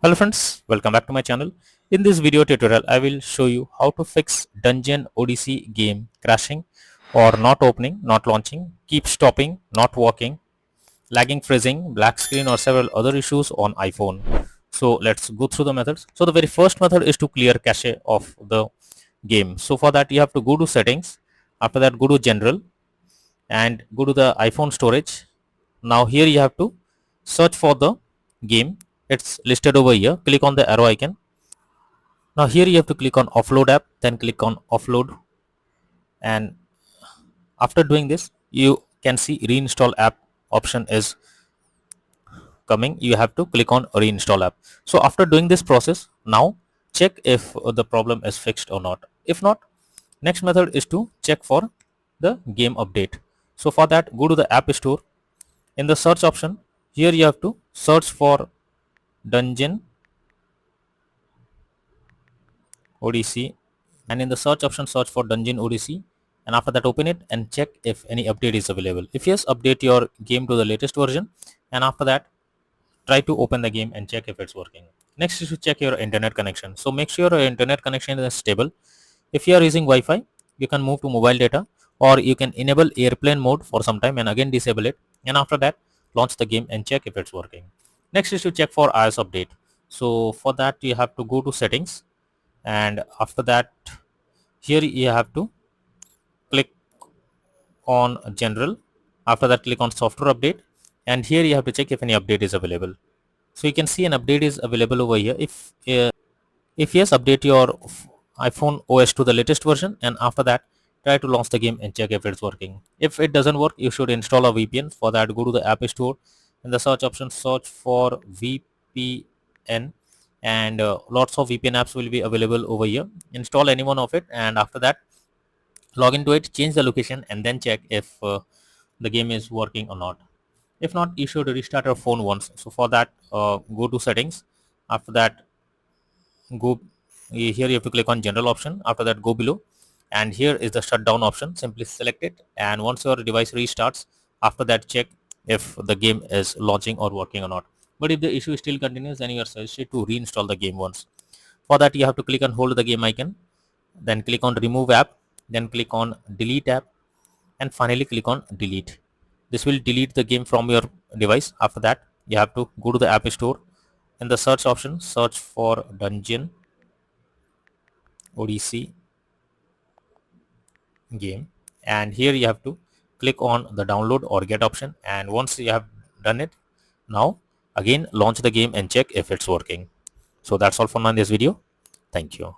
Hello friends, welcome back to my channel. In this video tutorial, I will show you how to fix Dungeon Odyssey game crashing or not opening, not launching, keep stopping, not working, lagging, freezing, black screen or several other issues on iPhone. So let's go through the methods. So the very first method is to clear cache of the game. So for that you have to go to settings, after that go to general and go to the iPhone storage. Now here you have to search for the game. It's listed over here. Click on the arrow icon. Now here you have to click on offload app, then click on offload, and after doing this you can see reinstall app option is coming. You have to click on reinstall app. So after doing this process, now check if the problem is fixed or not. If not, next method is to check for the game update. So for that, go to the app store. In the search option, here you have to search for Dungeon Odyssey, and in the search option search for Dungeon Odyssey, and after that open it and check if any update is available. If yes, update your game to the latest version, and after that try to open the game and check if it's working. Next is to check your internet connection. So make sure your internet connection is stable. If you are using Wi-Fi, you can move to mobile data, or you can enable airplane mode for some time and again disable it, and after that launch the game and check if it's working. Next is to check for iOS update. So for that you have to go to settings, and after that here you have to click on general. After that click on software update, and here you have to check if any update is available. So you can see an update is available over here. If yes, update your iPhone OS to the latest version, and after that try to launch the game and check if it's working. If it doesn't work, you should install a VPN. For that, go to the app store. In the search option search for VPN, and lots of VPN apps will be available over here. Install any one of it, and after that log into it, change the location, and then check if the game is working or not. If not, you should restart your phone once. So for that, go to settings. After that, go here you have to click on general option. After that, go below, and here is the shutdown option. Simply select it, and once your device restarts, after that check if the game is launching or working or not. But if the issue still continues, then you are suggested to reinstall the game once. For that, you have to click and hold the game icon, then click on remove app, then click on delete app, and finally click on delete. This will delete the game from your device. After that, you have to go to the app store. In the search option search for Dungeon Odyssey game, and here you have to click on the download or get option, and once you have done it, now again launch the game and check if it's working. So that's all for now in this video. Thank you.